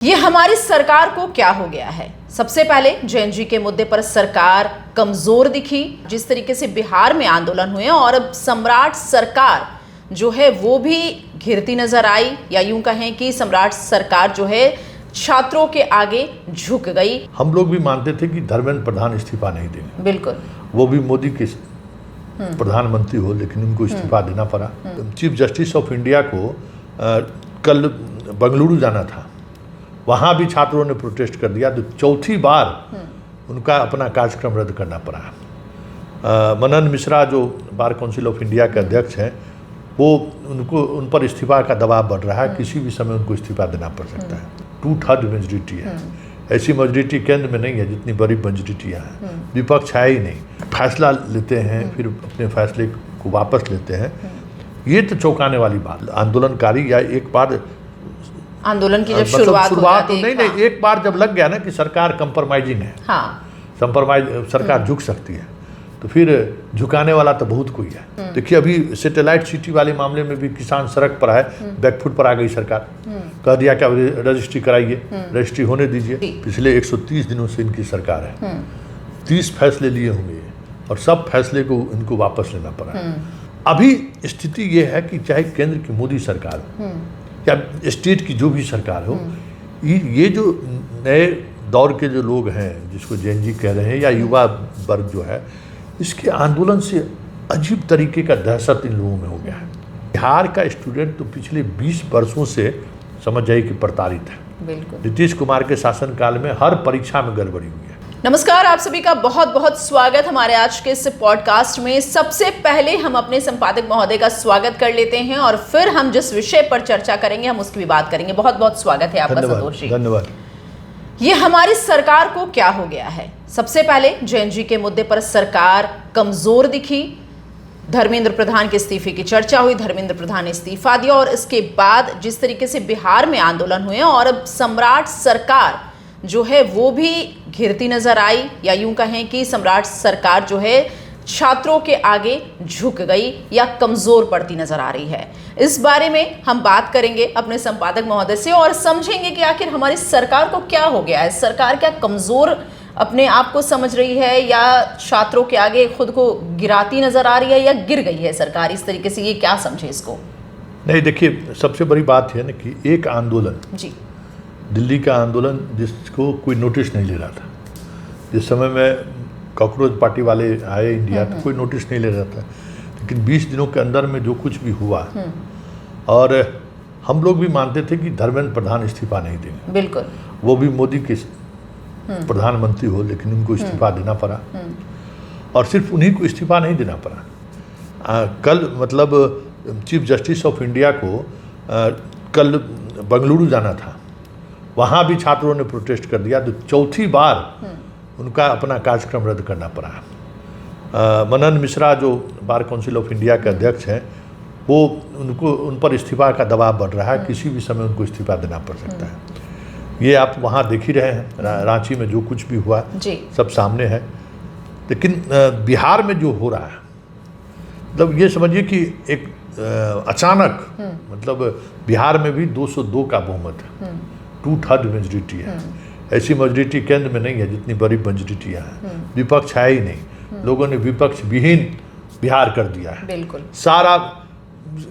ये हमारी सरकार को क्या हो गया है। सबसे पहले जेएनजी के मुद्दे पर सरकार कमजोर दिखी। जिस तरीके से बिहार में आंदोलन हुए और अब सम्राट सरकार जो है वो भी घिरती नजर आई, या यूं कहें कि सम्राट सरकार जो है छात्रों के आगे झुक गई। हम लोग भी मानते थे कि धर्मेंद्र प्रधान इस्तीफा नहीं देंगे, बिल्कुल, वो भी मोदी के प्रधानमंत्री हो, लेकिन उनको इस्तीफा देना पड़ा। चीफ जस्टिस ऑफ इंडिया को कल बेंगलुरु जाना था, वहाँ भी छात्रों ने प्रोटेस्ट कर दिया, तो चौथी बार उनका अपना कार्यक्रम रद्द करना पड़ा। मनन मिश्रा जो बार काउंसिल ऑफ इंडिया के अध्यक्ष हैं, वो उन पर इस्तीफा का दबाव बढ़ रहा है, किसी भी समय उनको इस्तीफा देना पड़ सकता है। 2/3 मेजोरिटी है, ऐसी मेजोरिटी केंद्र में नहीं है जितनी बड़ी मेजोरिटी है। विपक्ष है ही नहीं, फैसला लेते हैं फिर अपने फैसले को वापस लेते हैं। ये तो चौंकाने वाली बात। आंदोलनकारी या एक बार आंदोलन की जब मतलब शुरुआत तो नहीं, एक बार जब लग गया ना कि सरकार कंप्रोमाइजिंग है, सरकार झुक सकती है, तो फिर झुकाने वाला तो बहुत कोई है। देखिए अभी सैटेलाइट सिटी वाले मामले में भी किसान सड़क पर है, बैकफुट पर आ गई सरकार, कह दिया कि अब रजिस्ट्री कराइए, रजिस्ट्री होने दीजिए। पिछले 130 दिनों से इनकी सरकार है, 30 फैसले लिए होंगे और सब फैसले को इनको वापस लेना पड़ा। अभी स्थिति ये है कि चाहे केंद्र की मोदी सरकार हो या स्टेट की जो भी सरकार हो, ये जो नए दौर के जो लोग हैं जिसको जेएनजी कह रहे हैं या युवा वर्ग जो है, इसके आंदोलन से अजीब तरीके का दहशत इन लोगों में हो गया है। बिहार का स्टूडेंट तो पिछले 20 वर्षों से समझ जाइए कि प्रताड़ित है। बिल्कुल, नीतीश कुमार के शासनकाल में हर परीक्षा में गड़बड़ी हुई है। नमस्कार, आप सभी का बहुत बहुत स्वागत हमारे आज के इस पॉडकास्ट में। सबसे पहले हम अपने संपादक महोदय का स्वागत कर लेते हैं और फिर हम जिस विषय पर चर्चा करेंगे हम उसकी भी बात करेंगे। बहुत बहुत स्वागत है आपका संतोष जी। धन्यवाद। ये हमारी सरकार को क्या हो गया है। सबसे पहले जेएनजी के मुद्दे पर सरकार कमजोर दिखी। धर्मेंद्र प्रधान के इस्तीफे की चर्चा हुई, धर्मेंद्र प्रधान ने इस्तीफा दिया और इसके बाद जिस तरीके से बिहार में आंदोलन हुए और अब सम्राट सरकार जो है वो भी घिरती नजर आई, या यूं कहें कि सम्राट सरकार जो है छात्रों के आगे झुक गई या कमजोर पड़ती नजर आ रही है। इस बारे में हम बात करेंगे अपने संपादक महोदय से और समझेंगे कि आखिर हमारी सरकार को क्या हो गया है। सरकार क्या कमजोर अपने आप को समझ रही है या छात्रों के आगे खुद को गिराती नजर आ रही है या गिर गई है सरकार? इस तरीके से ये क्या समझे इसको? नहीं, देखिए सबसे बड़ी बात है ना कि एक आंदोलन जी, दिल्ली का आंदोलन जिसको कोई नोटिस नहीं ले रहा था, जिस समय में कॉकरोच पार्टी वाले आए इंडिया तो कोई नोटिस नहीं ले रहा था, लेकिन 20 दिनों के अंदर में जो कुछ भी हुआ, और हम लोग भी मानते थे कि धर्मेंद्र प्रधान इस्तीफा नहीं देंगे, बिल्कुल, वो भी मोदी के प्रधानमंत्री हो, लेकिन उनको इस्तीफा देना पड़ा। और सिर्फ उन्हीं को इस्तीफा नहीं देना पड़ा। कल मतलब चीफ जस्टिस ऑफ इंडिया को कल बेंगलुरु जाना था, वहाँ भी छात्रों ने प्रोटेस्ट कर दिया, तो चौथी बार उनका अपना कार्यक्रम रद्द करना पड़ा। मनन मिश्रा जो बार काउंसिल ऑफ इंडिया के अध्यक्ष हैं, वो उन पर इस्तीफा का दबाव बढ़ रहा है, किसी भी समय उनको इस्तीफा देना पड़ सकता है। ये आप वहाँ देख ही रहे हैं, रांची में जो कुछ भी हुआ सब सामने है। लेकिन बिहार में जो हो रहा है, मतलब ये समझिए कि एक अचानक मतलब बिहार में भी 202 का बहुमत है, 2/3 मेजोरिटी है, ऐसी मेजोरिटी केंद्र में नहीं है जितनी बड़ी मेजोरिटी है। विपक्ष है ही नहीं, लोगों ने विपक्ष विहीन बिहार कर दिया है। बिल्कुल, सारा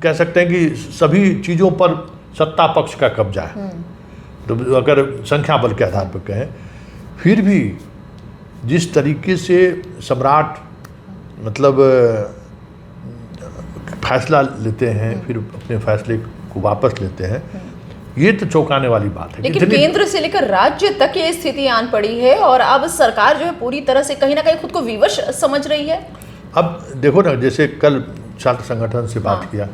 कह सकते हैं कि सभी चीज़ों पर सत्ता पक्ष का कब्जा है। तो अगर संख्या बल के आधार पर कहें, फिर भी जिस तरीके से सम्राट मतलब फैसला लेते हैं फिर अपने फैसले को वापस लेते हैं, ये तो चौंकाने वाली बात है। लेकिन केंद्र से लेकर राज्य तक ये स्थिति आन पड़ी है और अब सरकार जो है पूरी तरह से कहीं ना कहीं खुद को विवश समझ रही है। अब देखो ना, जैसे कल छात्र संगठन से बात किया,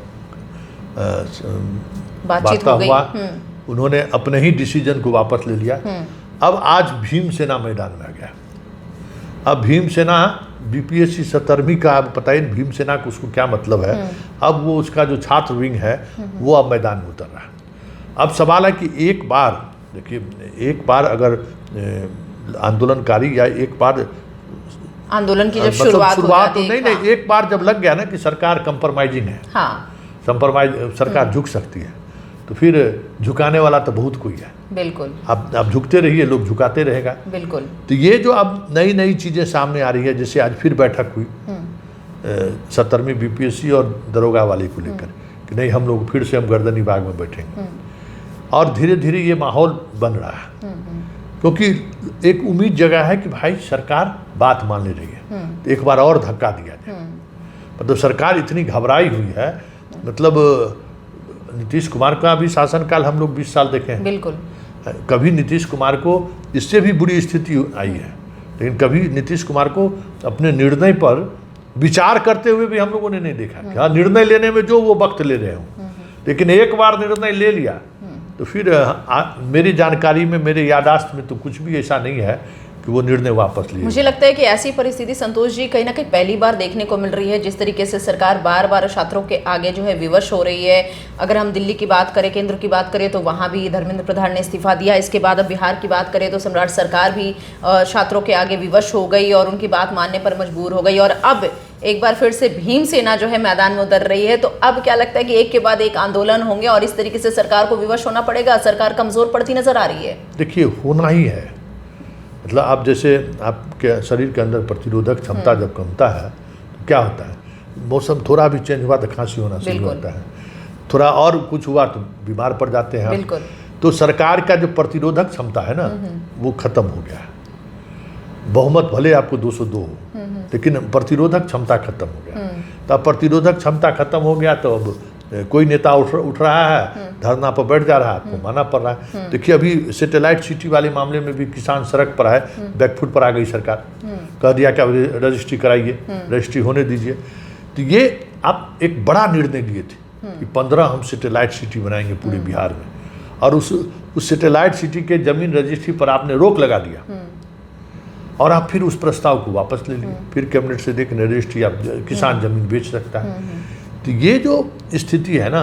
बातचीत हुआ, उन्होंने अपने ही डिसीजन को वापस ले लिया। अब आज भीमसेना मैदान में आ गया। अब भीमसेना बीपीएससी 17वीं का, अब पता ही भीमसेना को उसको क्या मतलब है। अब वो उसका जो छात्र विंग है वो अब मैदान में उतर रहा है। अब सवाल है कि एक बार देखिए, एक बार अगर आंदोलनकारी या एक बार आंदोलन की जब शुरुआत तो नहीं, एक बार जब लग गया ना कि सरकार कंप्रोमाइजिंग है, सरकार झुक सकती है, तो फिर झुकाने वाला तो बहुत कोई है। बिल्कुल आप झुकते रहिए, लोग झुकाते रहेगा। बिल्कुल। तो ये जो अब नई नई चीज़ें सामने आ रही है, जैसे आज फिर बैठक हुई 70वीं बीपीएससी और दरोगा वाले को लेकर कि नहीं हम लोग फिर से हम गर्दनी बाग में बैठेंगे, और धीरे धीरे ये माहौल बन रहा है क्योंकि एक उम्मीद जगह है कि भाई सरकार बात मान ले रही है, तो एक बार और धक्का दिया जाए। मतलब सरकार इतनी घबराई हुई है, मतलब नीतीश कुमार का भी शासनकाल हम लोग 20 साल देखे हैं। बिल्कुल। कभी नीतीश कुमार को इससे भी बुरी स्थिति आई है, लेकिन कभी नीतीश कुमार को अपने निर्णय पर विचार करते हुए भी हम लोगों ने नहीं देखा कि हाँ निर्णय लेने में जो वो वक्त ले रहे हों, लेकिन एक बार निर्णय ले लिया तो फिर मेरी जानकारी में, मेरे यादाश्त में तो कुछ भी ऐसा नहीं है कि वो निर्णय वापस लिए। मुझे लगता है कि ऐसी परिस्थिति संतोष जी कहीं ना कहीं पहली बार देखने को मिल रही है, जिस तरीके से सरकार बार बार छात्रों के आगे जो है विवश हो रही है। अगर हम दिल्ली की बात करें, केंद्र की बात करें, तो वहाँ भी धर्मेंद्र प्रधान ने इस्तीफा दिया। इसके बाद अब बिहार की बात करें तो सम्राट सरकार भी छात्रों के आगे विवश हो गई और उनकी बात मानने पर मजबूर हो गई, और अब एक बार फिर से भीम सेना जो है मैदान में उतर रही है। तो अब क्या लगता है कि एक के बाद एक आंदोलन होंगे और इस तरीके से सरकार को विवश होना पड़ेगा? सरकार कमजोर पड़ती नजर आ रही है। देखिए होना ही है, मतलब आप जैसे आपके शरीर के अंदर प्रतिरोधक क्षमता जब कमता है तो क्या होता है, मौसम थोड़ा भी चेंज हुआ तो खांसी होना शुरू होता है, थोड़ा और कुछ हुआ तो बीमार पड़ जाते हैं। बिल्कुल। तो सरकार का जो प्रतिरोधक क्षमता है ना वो खत्म हो गया है। बहुमत भले आपको 202 हो, लेकिन प्रतिरोधक क्षमता खत्म हो गया। तो अब प्रतिरोधक क्षमता खत्म हो गया तो अब कोई नेता उठ रहा है, धरना पर बैठ जा रहा है, आपको मानना पड़ रहा है। देखिए अभी सैटेलाइट सिटी वाले मामले में भी किसान सड़क पर आए, बैकफुट पर आ गई सरकार, कह दिया कि अब रजिस्ट्री कराइए, रजिस्ट्री होने दीजिए। तो ये आप एक बड़ा निर्णय लिए थे कि 15 हम सैटेलाइट सिटी बनाएंगे पूरे बिहार में, और उस सैटेलाइट सिटी के जमीन रजिस्ट्री पर आपने रोक लगा दिया और आप फिर उस प्रस्ताव को वापस ले लिए। फिर कैबिनेट से देख रजिस्ट्री आप किसान जमीन बेच सकता है। तो ये जो स्थिति है ना,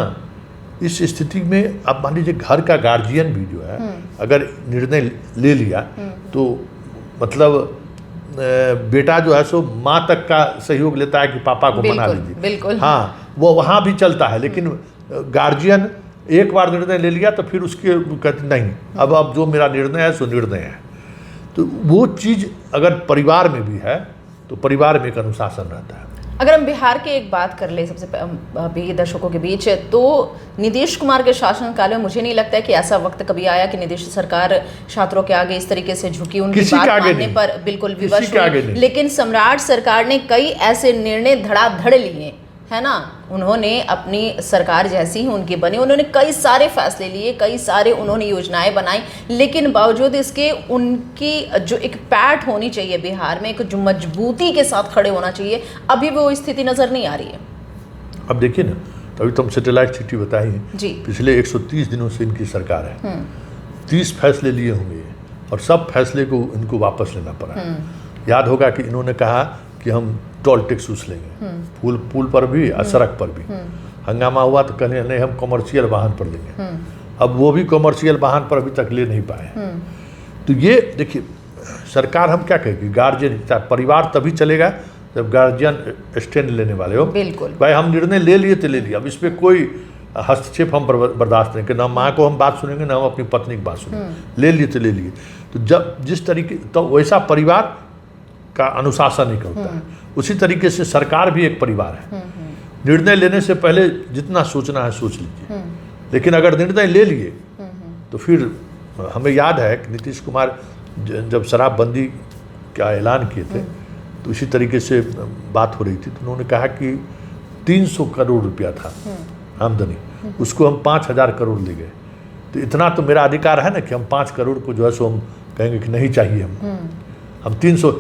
इस स्थिति में आप मान लीजिए घर का गार्जियन भी जो है अगर निर्णय ले लिया तो मतलब बेटा जो है सो माँ तक का सहयोग लेता है कि पापा को मना लीजिए। बिल्कुल। हाँ वो वहाँ भी चलता है, लेकिन गार्जियन एक बार निर्णय ले लिया तो फिर उसके कहते नहीं, अब जो मेरा निर्णय है सो निर्णय है। तो वो चीज़ अगर परिवार में भी है तो परिवार में एक अनुशासन रहता है। अगर हम बिहार की एक बात कर ले सबसे अभी दर्शकों के बीच, तो नीतीश कुमार के शासनकाल में मुझे नहीं लगता है कि ऐसा वक्त कभी आया कि नीतीश सरकार छात्रों के आगे इस तरीके से झुकी, उनकी बात मानने पर बिल्कुल विवश हुई। लेकिन सम्राट सरकार ने कई ऐसे निर्णय धड़ाधड़ लिए है ना। उन्होंने अपनी सरकार जैसी ही उनकी बनी, उन्होंने कई सारे फैसले लिए, कई सारे उन्होंने योजनाएं बनाई, लेकिन बावजूद इसके उनकी जो एक पैठ होनी चाहिए बिहार में, एक जो मजबूती के साथ खड़े होना चाहिए, अभी वो स्थिति नजर नहीं आ रही है। अब देखिए ना, अभी तो हम सैटेलाइट सिटी बताई जी, पिछले 130 दिनों से इनकी सरकार है, 30 फैसले लिए होंगे और सब फैसले को इनको वापस लेना पड़ा। याद होगा कि इन्होंने कहा कि हम टोल टैक्स उस लेंगे, पुल पर भी और सड़क पर भी। हंगामा हुआ तो कहने नहीं हम कमर्शियल वाहन पर लेंगे, अब वो भी कमर्शियल वाहन पर अभी तक ले नहीं पाए। तो ये देखिए सरकार, हम क्या कहेंगे, गार्जियन परिवार तभी चलेगा जब गार्जियन स्टैंड लेने वाले हो। बिल्कुल भाई हम निर्णय ले लिए तो ले लिया, अब इस पर कोई हस्तक्षेप हम बर्दाश्त नहीं करेंगे, ना माँ को हम बात सुनेंगे ना हम अपनी पत्नी की बात सुनेंगे। ले लिए तो ले लिए। तो जब जिस तरीके, तो वैसा परिवार का अनुशासन ही करता है, उसी तरीके से सरकार भी एक परिवार है। निर्णय लेने से पहले जितना सोचना है सोच लीजिए, लेकिन अगर निर्णय ले लिए तो फिर हमें याद है कि नीतीश कुमार जब शराबबंदी का ऐलान किए थे तो इसी तरीके से बात हो रही थी, तो उन्होंने कहा कि 300 करोड़ रुपया था आमदनी, उसको हम 5,000 करोड़ ले गए। तो इतना तो मेरा अधिकार है ना कि हम 5 करोड़ को जो है सो हम कहेंगे कि नहीं चाहिए हम 300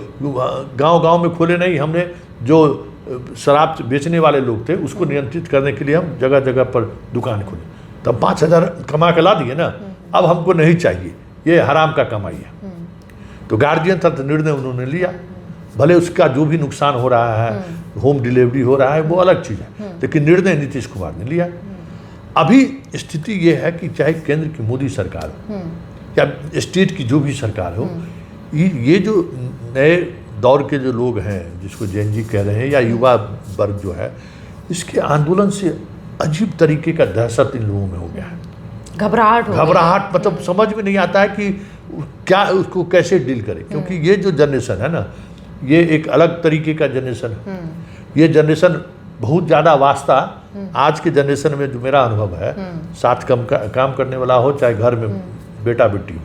गांव में खोले नहीं, हमने जो शराब बेचने वाले लोग थे उसको नियंत्रित करने के लिए हम जगह जगह पर दुकान खोले, तब 5,000 कमा के ला दिए ना, अब हमको नहीं चाहिए, ये हराम का कमाई है। तो गार्जियन था तो निर्णय उन्होंने लिया, भले उसका जो भी नुकसान हो रहा है, होम डिलीवरी हो रहा है, वो अलग चीज़ है, लेकिन निर्णय नीतीश कुमार ने लिया। अभी स्थिति ये है कि चाहे केंद्र की मोदी सरकार हो या स्टेट की जो भी सरकार हो, ये जो नए दौर के जो लोग हैं जिसको जेन जी कह रहे हैं या युवा वर्ग जो है, इसके आंदोलन से अजीब तरीके का दहशत इन लोगों में हो गया है। घबराहट मतलब समझ में नहीं आता है कि क्या उसको कैसे डील करें, क्योंकि ये जो जनरेशन है ना, ये एक अलग तरीके का जनरेशन है। ये जनरेशन बहुत ज़्यादा वास्ता आज के जनरेशन में जो मेरा अनुभव है, साथ काम करने वाला हो चाहे घर में बेटा बेटी हो,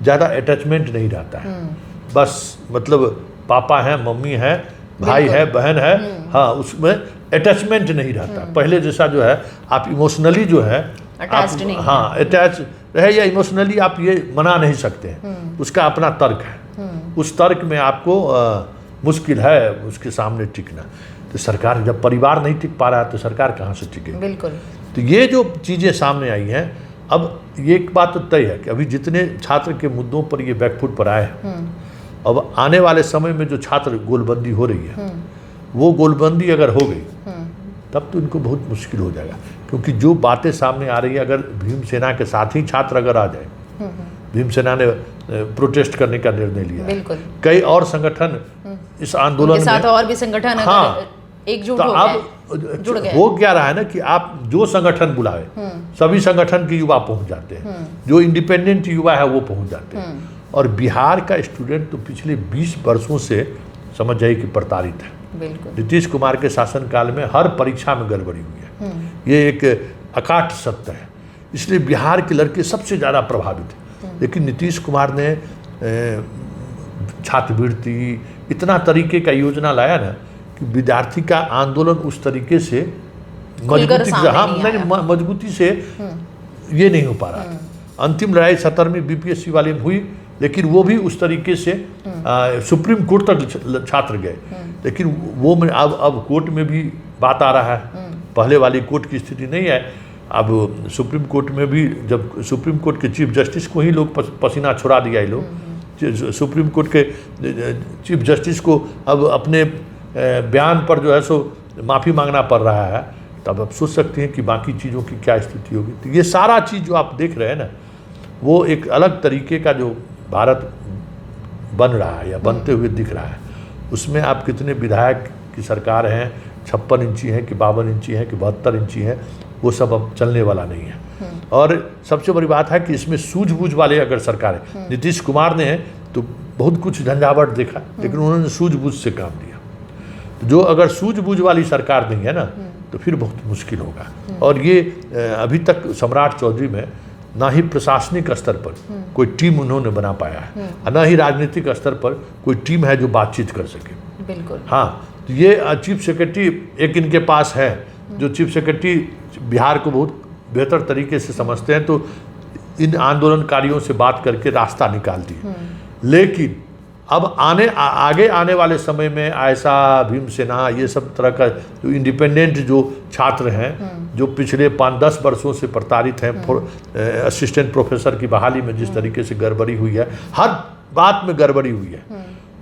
ज़्यादा अटैचमेंट नहीं रहता है। बस मतलब पापा हैं, मम्मी है, भाई है, बहन है, हाँ, उसमें अटैचमेंट नहीं रहता। पहले जैसा जो है आप इमोशनली जो है अटैच्ड नहीं, हाँ अटैच रहे या इमोशनली आप ये मना नहीं सकते हैं, उसका अपना तर्क है। उस तर्क में आपको मुश्किल है उसके सामने टिकना। तो सरकार, जब परिवार नहीं टिक पा रहा है तो सरकार कहाँ से टिके? बिल्कुल। तो ये जो चीज़ें सामने आई हैं, अब ये एक बात तो तय है कि अभी जितने छात्र के मुद्दों पर ये बैकफुट पर आए हैं, अब आने वाले समय में जो छात्र गोलबंदी हो रही है, वो गोलबंदी अगर हो गई तब तो इनको बहुत मुश्किल हो जाएगा। क्योंकि जो बातें सामने आ रही है, अगर भीमसेना के साथ ही छात्र अगर आ जाए, भीमसेना ने प्रोटेस्ट करने का निर्णय लिया, बिल्कुल, कई और संगठन इस आंदोलन के साथ और भी संगठन हाँ, एकजुट तो हो गए। हो क्या रहा है ना कि आप जो संगठन बुलाए सभी संगठन के युवा पहुंच जाते हैं, जो इंडिपेंडेंट युवा है वो पहुंच जाते हैं। और बिहार का स्टूडेंट तो पिछले 20 वर्षों से समझ जाइए कि प्रताड़ित है। नीतीश कुमार के शासनकाल में हर परीक्षा में गड़बड़ी हुई है, ये एक अकाट सत्य है। इसलिए बिहार के लड़के सबसे ज़्यादा प्रभावित हैं। लेकिन नीतीश कुमार ने छात्रवृत्ति इतना तरीके का योजना लाया ना कि विद्यार्थी का आंदोलन उस तरीके से मजबूती से ये नहीं हो पा रहा। अंतिम लड़ाई 17वीं बीपीएससी वाली में हुई, लेकिन वो भी उस तरीके से सुप्रीम कोर्ट तक छात्र गए। लेकिन वो में अब कोर्ट में भी बात आ रहा है, पहले वाली कोर्ट की स्थिति नहीं है। अब सुप्रीम कोर्ट में भी, जब सुप्रीम कोर्ट के चीफ जस्टिस को ही लोग पसीना छुड़ा दिया, ये लोग सुप्रीम कोर्ट के चीफ जस्टिस को अब अपने बयान पर जो है सो माफ़ी मांगना पड़ रहा है। तब आप सोच सकते हैं कि बाकी चीज़ों की क्या स्थिति होगी। तो ये सारा चीज़ जो आप देख रहे हैं ना, वो एक अलग तरीके का जो भारत बन रहा है या बनते हुए दिख रहा है। उसमें आप कितने विधायक की सरकार हैं, 56 इंची हैं कि 52 इंची हैं कि 72 इंची हैं, वो सब अब चलने वाला नहीं है। और सबसे बड़ी बात है कि इसमें सूझबूझ वाले अगर सरकार है, नीतीश कुमार ने तो बहुत कुछ झंझावट देखा, लेकिन उन्होंने सूझबूझ से काम लिया। तो जो अगर सूझबूझ वाली सरकार नहीं है ना, तो फिर बहुत मुश्किल होगा। और ये अभी तक सम्राट चौधरी में ना ही प्रशासनिक स्तर पर कोई टीम उन्होंने बना पाया है, ना ही राजनीतिक स्तर पर कोई टीम है जो बातचीत कर सके। बिल्कुल। हाँ, तो ये चीफ सेक्रेटरी एक इनके पास है, जो चीफ सेक्रेटरी बिहार को बहुत बेहतर तरीके से समझते हैं, तो इन आंदोलनकारियों से बात करके रास्ता निकाल दिए। लेकिन अब आगे आने वाले समय में ऐसा भीमसेना, ये सब तरह का जो इंडिपेंडेंट जो छात्र हैं, जो पिछले 5-10 वर्षों से प्रताड़ित हैं, असिस्टेंट प्रोफेसर की बहाली में जिस तरीके से गड़बड़ी हुई है, हर बात में गड़बड़ी हुई है,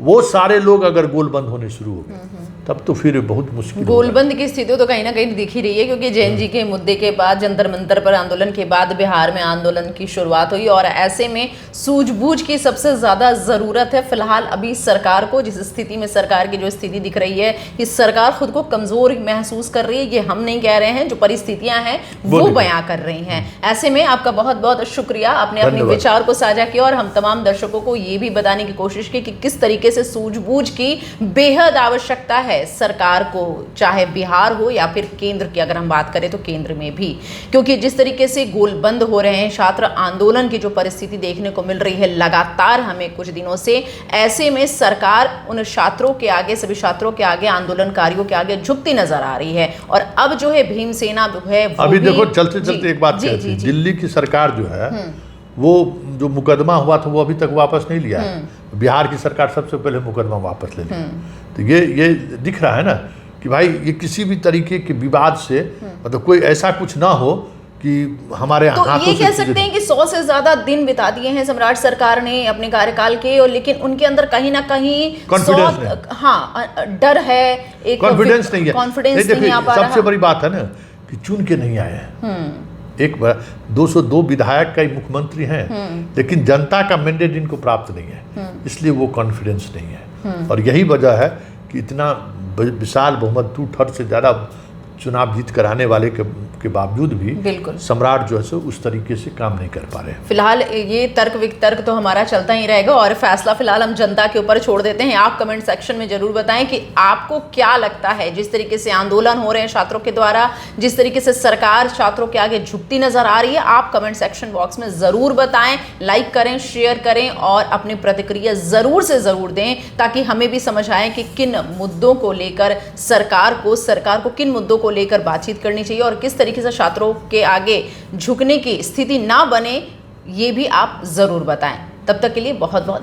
वो सारे लोग अगर गोलबंद होने शुरू हो गए तब तो फिर बहुत मुश्किल। गोलबंद की स्थिति तो कहीं ना कहीं दिख ही रही है, क्योंकि जेएनजी के मुद्दे के बाद, जंतर मंतर पर आंदोलन के बाद बिहार में आंदोलन की शुरुआत हुई। और ऐसे में सूझबूझ की सबसे ज़्यादा ज़रूरत है फिलहाल अभी सरकार को। जिस स्थिति में सरकार की जो स्थिति दिख रही है कि सरकार खुद को कमज़ोर महसूस कर रही है, ये हम नहीं कह रहे हैं, जो परिस्थितियाँ हैं वो बयां कर रही हैं। ऐसे में आपका बहुत बहुत शुक्रिया, आपने अपने विचार को साझा किया और हम तमाम दर्शकों को ये भी बताने की कोशिश की कि किस तरीके से सूझबूझ की बेहद आवश्यकता है सरकार को, चाहे बिहार हो या फिर केंद्र की अगर हम बात करें तो केंद्र में भी। क्योंकि जिस तरीके से गोलबंद हो रहे हैं छात्र आंदोलन की जो परिस्थिति देखने को मिल रही है लगातार हमें कुछ दिनों से, ऐसे में सरकार उन छात्रों के आगे, सभी छात्रों के आगे, आंदोलनकारियों के आगे झुकती नजर आ रही है। और अब जो है भीमसेना है अभी देखो, चलते चलते एक बात कहती है, दिल्ली की सरकार जो है वो जो मुकदमा हुआ था वो अभी तक वापस नहीं लिया है। बिहार की सरकार सबसे पहले मुकदमा वापस ले ली। तो ये दिख रहा है ना कि भाई ये किसी भी तरीके के विवाद से मतलब कोई ऐसा कुछ ना हो कि हमारे तो हाथों ये कह सकते हैं कि 100 से ज्यादा दिन बिता दिए हैं सम्राट सरकार ने अपने कार्यकाल के, और लेकिन उनके अंदर कहीं ना कहीं डर है, एक कॉन्फिडेंस नहीं है, कॉन्फिडेंस नहीं आ पा रहा। सबसे बड़ी बात है ना कि चुन के नहीं आए हैं। एक 202 विधायक का मुख्यमंत्री हैं, लेकिन जनता का मैंडेट इनको प्राप्त नहीं है, इसलिए वो कॉन्फिडेंस नहीं है। और यही वजह है कि इतना विशाल बहुमत 2/3 से ज़्यादा चुनाव जीत कराने वाले के बावजूद भी बिल्कुल सम्राट जो है सो उस तरीके से काम नहीं कर पा रहे हैं। फिलहाल ये तर्क वितर्क तो हमारा चलता ही रहेगा और फैसला फिलहाल हम जनता के ऊपर छोड़ देते हैं। आप कमेंट सेक्शन में जरूर बताएं कि आपको क्या लगता है, जिस तरीके से आंदोलन हो रहे हैं छात्रों के द्वारा, जिस तरीके से सरकार छात्रों के आगे झुकती नजर आ रही है, आप कमेंट सेक्शन बॉक्स में जरूर बताएं, लाइक करें, शेयर करें और अपनी प्रतिक्रिया जरूर से जरूर दें, ताकि हमें भी समझ आए कि किन मुद्दों को लेकर सरकार को किन मुद्दों को लेकर बातचीत करनी चाहिए और किस तरीके से छात्रों के आगे झुकने की स्थिति ना बने, ये भी आप जरूर बताएं। तब तक के लिए बहुत बहुत